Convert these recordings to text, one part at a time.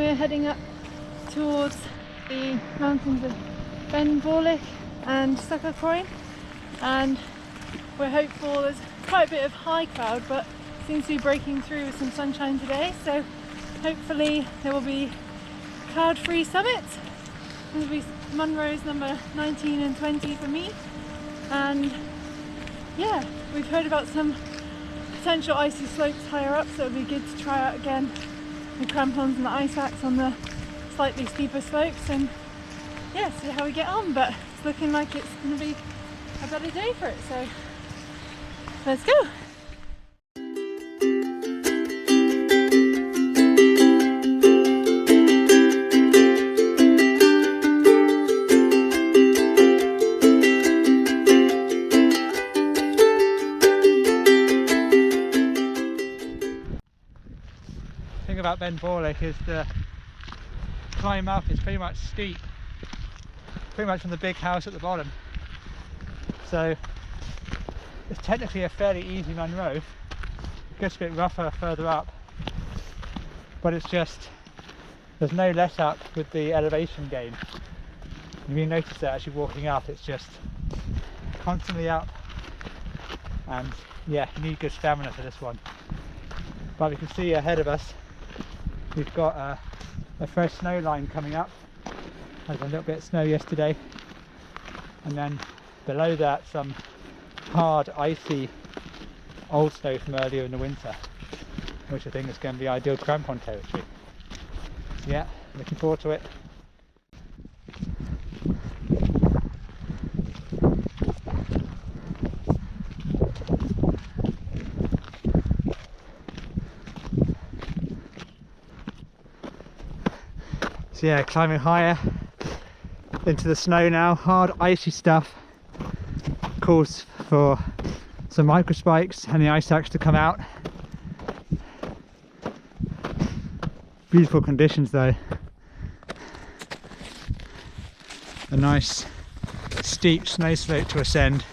we're heading up towards the mountains of Vorlich and Stùc, and we're hopeful. There's quite a bit of high cloud, but seems to be breaking through with some sunshine today, so hopefully there will be cloud-free summits. This will be Munros number 19 and 20 for me, and yeah, we've heard about some potential icy slopes higher up, so it'll be good to try out again the crampons and the ice axe on the slightly steeper slopes, and yeah, see how we get on. But it's looking like it's going to be a better day for it, so let's go. The thing about Ben Vorlich is the climb up is pretty much steep, pretty much from the big house at the bottom. So it's technically a fairly easy Munro. It gets a bit rougher further up, but it's just, there's no let up with the elevation gain. If you notice that actually walking up, it's just constantly up, and yeah, you need good stamina for this one. But we can see ahead of us we've got a fresh snow line coming up. Had a little bit of snow yesterday, and then below that some hard icy old snow from earlier in the winter, which I think is going to be ideal crampon territory. So yeah, looking forward to it. So yeah, climbing higher into the snow now, hard icy stuff. Calls for some micro spikes and the ice axe to come out. Beautiful conditions though. A nice steep snow slope to ascend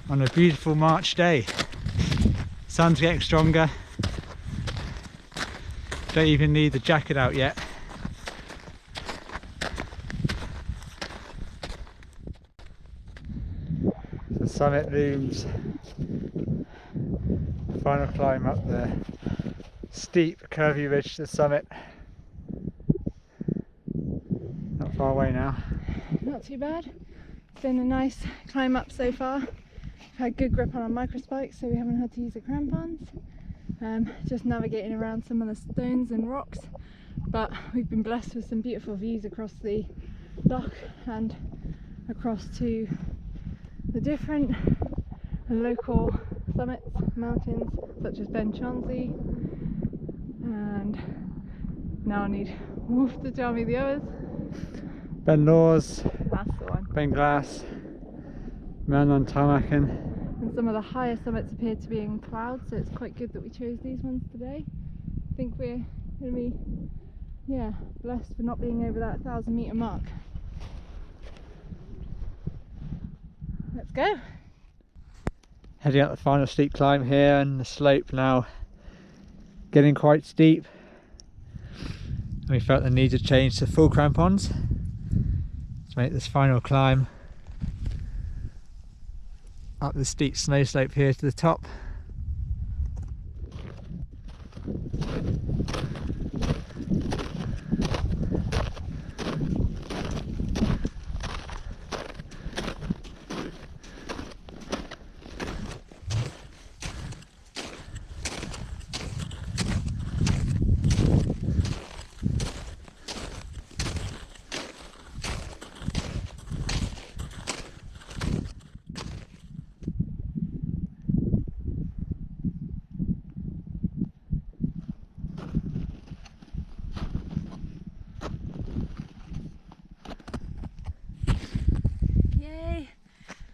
on a beautiful March day. Sun's getting stronger. Don't even need the jacket out yet. The summit looms. Final climb up the steep curvy ridge to the summit. Not far away now. Not too bad. It's been a nice climb up so far. We've had good grip on our micro spikes, so we haven't had to use the crampons. Just navigating around some of the stones and rocks, but we've been blessed with some beautiful views across the loch and across to the different local summits, mountains such as Ben Chauncey, and now I need Wolf to tell me the others. Ben Laws, That's the one. Ben Glass, Man on Tamakin. And some of the higher summits appear to be in clouds, so it's quite good that we chose these ones today. I think we're going to be, yeah, blessed for not being over that 1,000-metre mark. Let's go! Heading up the final steep climb here, and the slope now getting quite steep. And we felt the need to change to full crampons to make this final climb up the steep snow slope here to the top.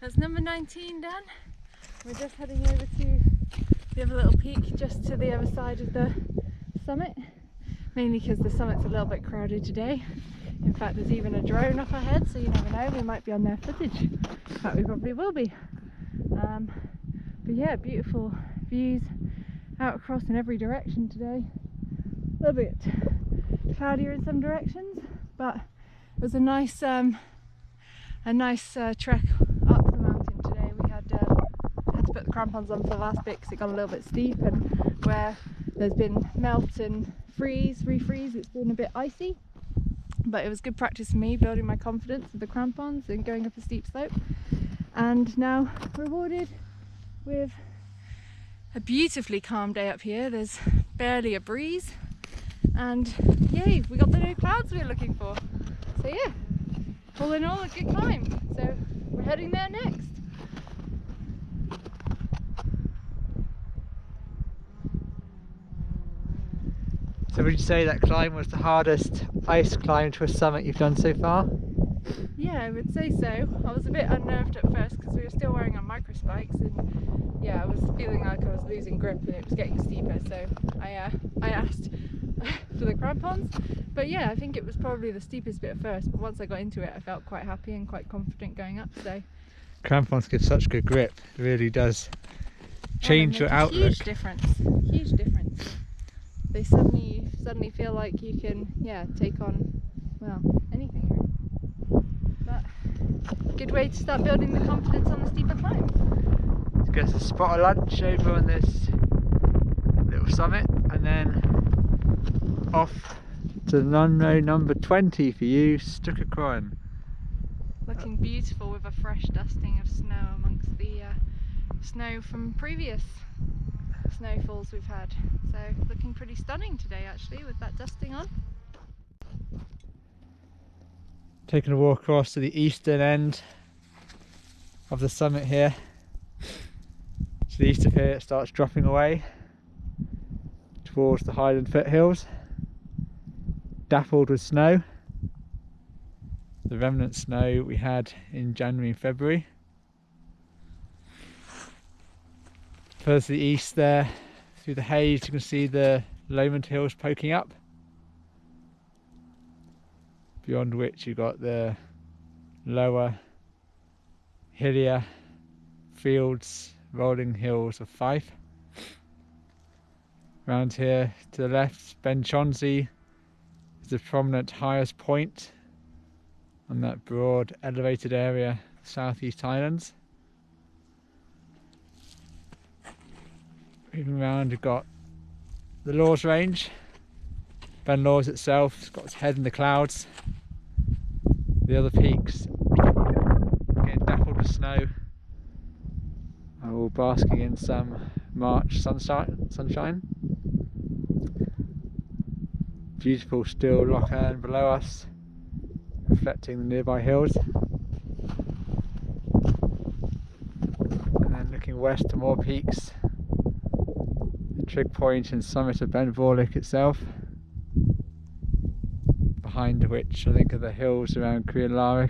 That's number 19 done. We're just heading over to the other little peak just to the other side of the summit, mainly because the summit's a little bit crowded today. In fact, there's even a drone up ahead, so you never know, we might be on their footage. In fact, we probably will be. But yeah, beautiful views, out across in every direction today. A little bit cloudier in some directions, but it was a nice trek up the mountain today. We had to put the crampons on for the last bit because it got a little bit steep, and where there's been melt and refreeze, it's been a bit icy. But it was good practice for me, building my confidence with the crampons and going up a steep slope. And now rewarded with a beautifully calm day up here. There's barely a breeze, and yay, we got the no clouds we were looking for. So yeah, all in all, a good climb. So we're heading there next. So would you say that climb was the hardest ice climb to a summit you've done so far? Yeah, I would say so. I was a bit unnerved at first because we were still wearing our micro spikes, and yeah, I was feeling like I was losing grip and it was getting steeper, so I asked for the crampons. But yeah, I think it was probably the steepest bit at first, but once I got into it I felt quite happy and quite confident going up. So Crampons give such good grip, it really does change your outlook. Huge difference, huge difference. They suddenly feel like you can, yeah, take on, well, anything really. But good way to start building the confidence on the steeper climbs. Let's get a spot of lunch over on this little summit, and then off to Munro number 20 for you, Stuc of Chroin. Looking beautiful with a fresh dusting of snow amongst the snow from previous snowfalls we've had. So looking pretty stunning today actually with that dusting on. Taking a walk across to the eastern end of the summit here. To the east of here it starts dropping away towards the Highland foothills, dappled with snow. The remnant snow we had in January and February. Further to the east there, through the haze, you can see the Lowland hills poking up, beyond which you've got the lower, hillier fields, rolling hills of Fife. Around here to the left, Ben Chonsey is the prominent highest point on that broad elevated area, southeast Highlands. Moving around, you've got the Lawes range. Ben Lawes itself has got its head in the clouds. The other peaks getting dappled with snow are all basking in some March sunshine. Beautiful still Loch Earn below us, reflecting the nearby hills. And then looking west to more peaks. Trig Point and summit of Vorlich itself, behind which I think are the hills around Chroin.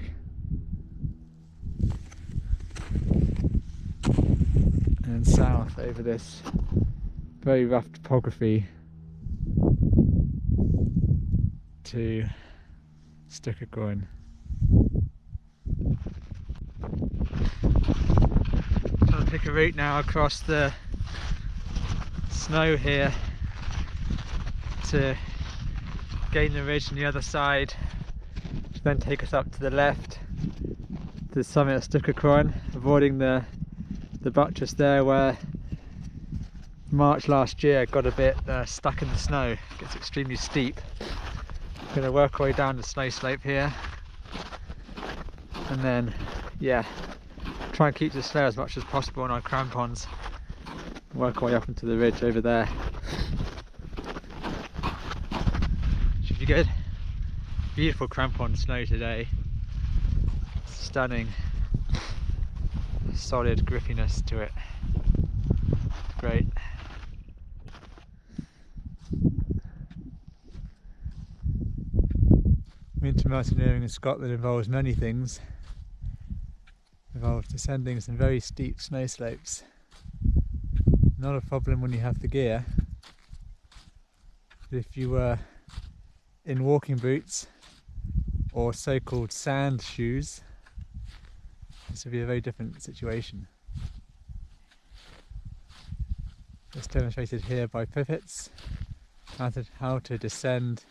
And south over this very rough topography to Stuc of Chroin. Trying to pick a route now across the snow here to gain the ridge on the other side, to then take us up to the left to the summit of Stuc of Chroin, avoiding the buttress there where March last year got a bit stuck in the snow. It gets extremely steep. We're going to work our way down the snow slope here, and then yeah, try and keep the snow as much as possible on our crampons. Work our way up into the ridge over there. Should be good. Beautiful crampon snow today. Stunning, solid grippiness to it. Great. Winter mountaineering in Scotland involves many things. It involves descending some very steep snow slopes. Not a problem when you have the gear, but if you were in walking boots or so-called sand shoes, this would be a very different situation. It's demonstrated here by pivots, how to descend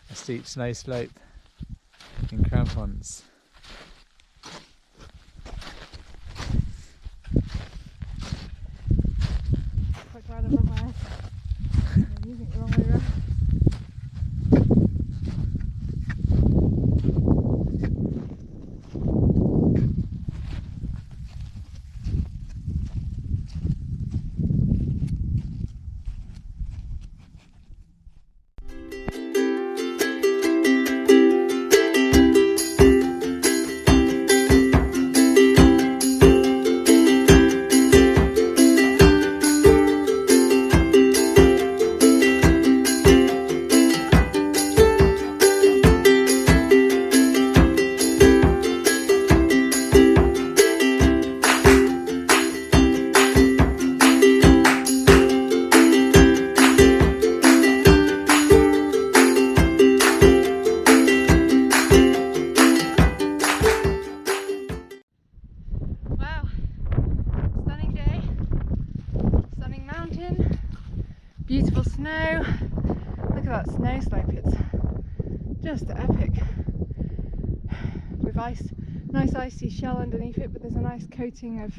a steep snow slope in crampons. Quite glad I've got my eyes. I'm using it the wrong way around. Beautiful snow. Look at that snow slope, it's just epic. With nice icy shell underneath it, but there's a nice coating of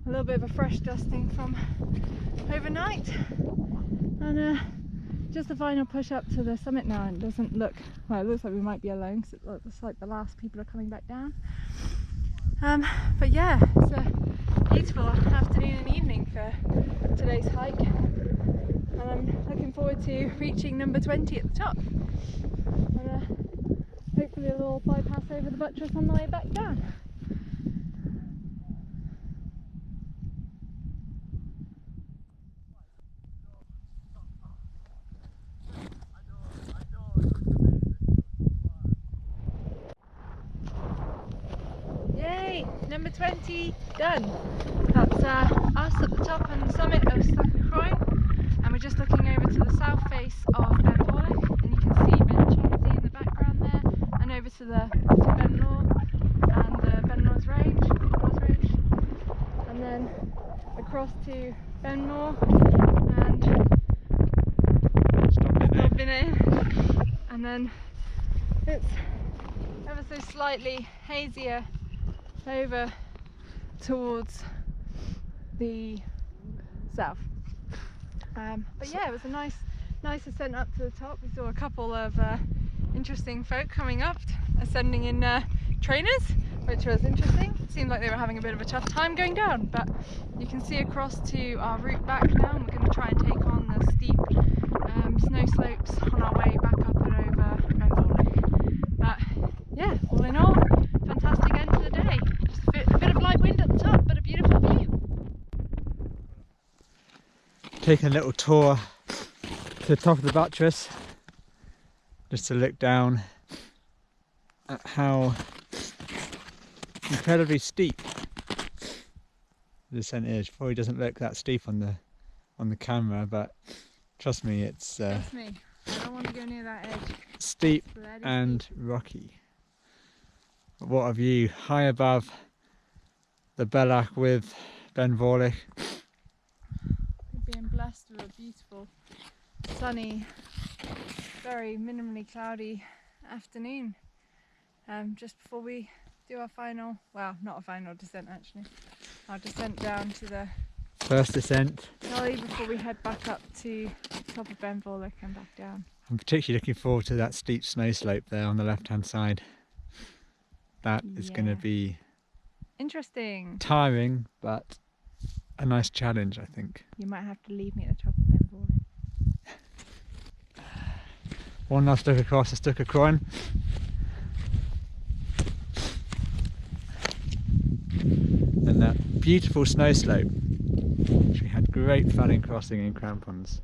a little bit of a fresh dusting from overnight. And just the final push up to the summit now, and it doesn't look, well, it looks like we might be alone because it looks like the last people are coming back down. But yeah, it's a beautiful afternoon and evening for today's hike. And I'm looking forward to reaching number 20 at the top. And hopefully a little bypass over the buttress on the way back down. Yay! Number 20 done. That's us at the top and summit of Stuc. And we're just looking over to the south face of Vorlich, and you can see Munro in the background there, and over to Munro and the Munros range, and then across to Munro and Stuc, and then it's ever so slightly hazier over towards the south. But yeah, it was a nice ascent up to the top. We saw a couple of interesting folk coming up, ascending in trainers, which was interesting. It seemed like they were having a bit of a tough time going down, but you can see across to our route back now, and we're going to try and take on the steep snow slopes on our way back up and over Vorlich. But yeah, all in all, fantastic end to the day. Just a bit of light wind at the top, but a beautiful view. Taking a little tour to the top of the buttress just to look down at how incredibly steep the descent is. Probably doesn't look that steep on the camera, but trust me, it's trust me, I don't want to go near that edge. Steep and rocky. But what a view, high above the Loch with Vorlich. Being blessed with a beautiful, sunny, very minimally cloudy afternoon. Just before we do our final, well, not a final descent actually, our descent down to the first descent gully before we head back up to the top of Vorlich and back down. I'm particularly looking forward to that steep snow slope there on the left hand side. That is going to be interesting, tiring, but a nice challenge, I think. You might have to leave me at the top of Vorlich. One last look across the Stuc of Chroin. And that beautiful snow slope, which we had great fun in crossing in crampons.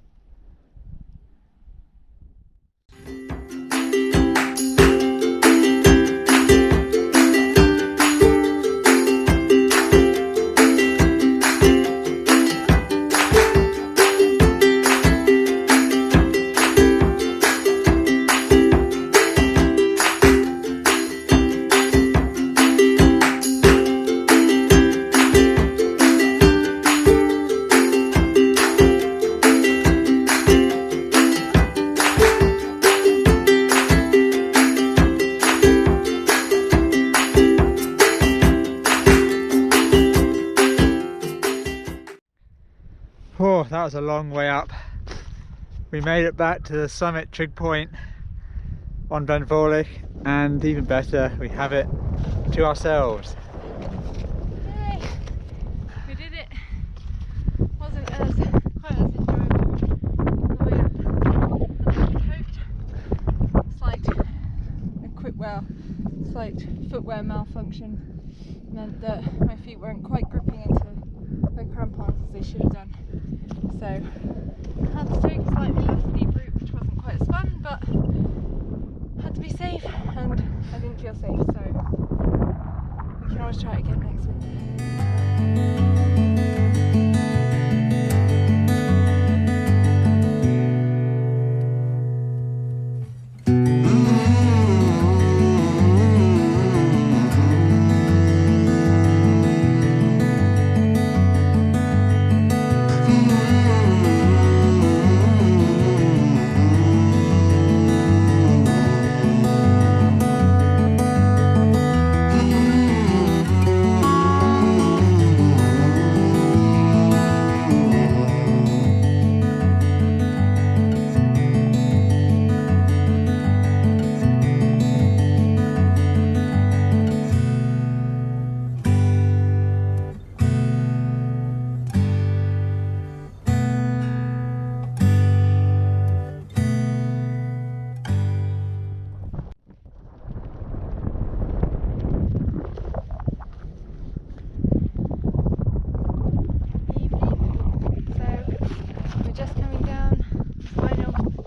that was a long way up. We made it back to the summit trig point on Ben Vorlich, and even better, we have it to ourselves. Yay! We did it. Wasn't quite as enjoyable on the way up as I'd hoped. Slight footwear malfunction meant that my feet weren't quite gripping into the crampons as they should have done. So I had to take a slightly less steep route, which wasn't quite as fun, but had to be safe, and I didn't feel safe, so we can always try it again next week.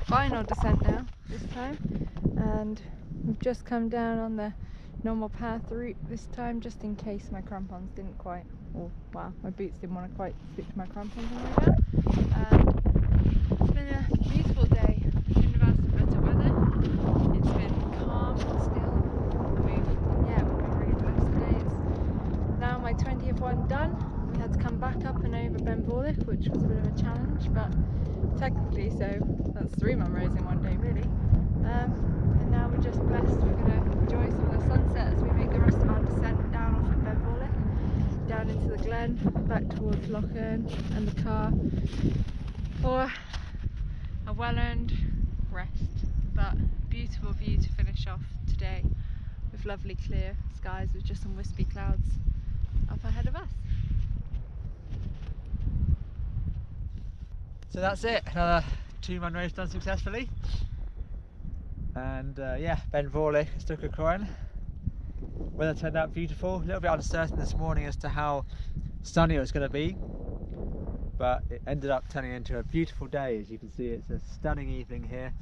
Final descent now this time, and we've just come down on the normal path route this time, just in case my crampons didn't quite, or well, my boots didn't want to quite stick to my crampons on the way down. And it's been a beautiful day. I couldn't have asked for better weather. It's been calm and still. We've been really blessed today. It's now my 20th one done. We had to come back up and over Ben Vorlich, which was a bit of a challenge, but technically, so that's 3 Munros in one day really. And now we're just blessed. We're going to enjoy some of the sunset as we make the rest of our descent down off of Ben Vorlich, down into the glen, back towards Loch Earn and the car, for a well-earned rest. But beautiful view to finish off today, with lovely clear skies with just some wispy clouds up ahead of us. So that's it, another 2 Munros done successfully. And Ben Vorlich, Stuc Chroin. Weather turned out beautiful, a little bit uncertain this morning as to how sunny it was going to be, but it ended up turning into a beautiful day. As you can see, it's a stunning evening here.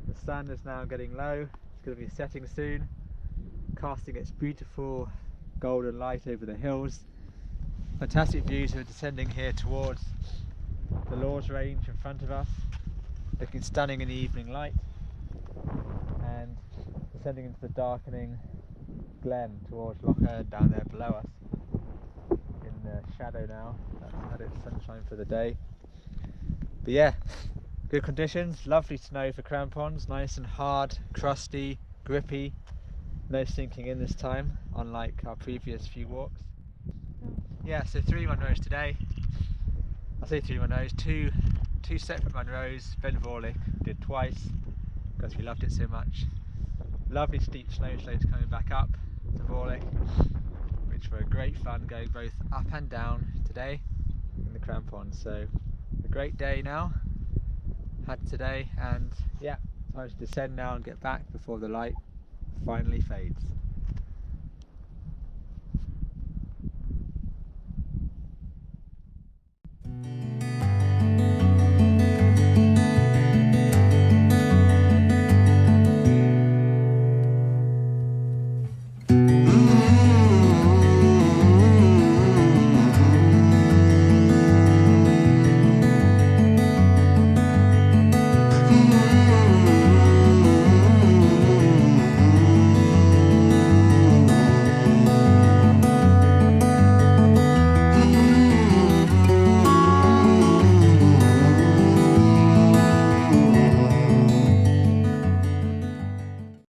The sun is now getting low, it's going to be setting soon, casting its beautiful golden light over the hills. Fantastic views of descending here towards the Lord's Range in front of us, looking stunning in the evening light, and descending into the darkening glen towards Loch Earn down there below us, in the shadow now. That's had its sunshine for the day. But yeah, good conditions, lovely snow for crampons, nice and hard, crusty, grippy, no sinking in this time, unlike our previous few walks. Yeah, so 3 Munros today. I say 3 Munros, two separate Munros. Ben Vorlich did twice because we loved it so much. Lovely steep snow slopes coming back up to Vorlich, which were great fun going both up and down today in the crampons. So a great day now had today, and yeah, time to descend now and get back before the light finally fades.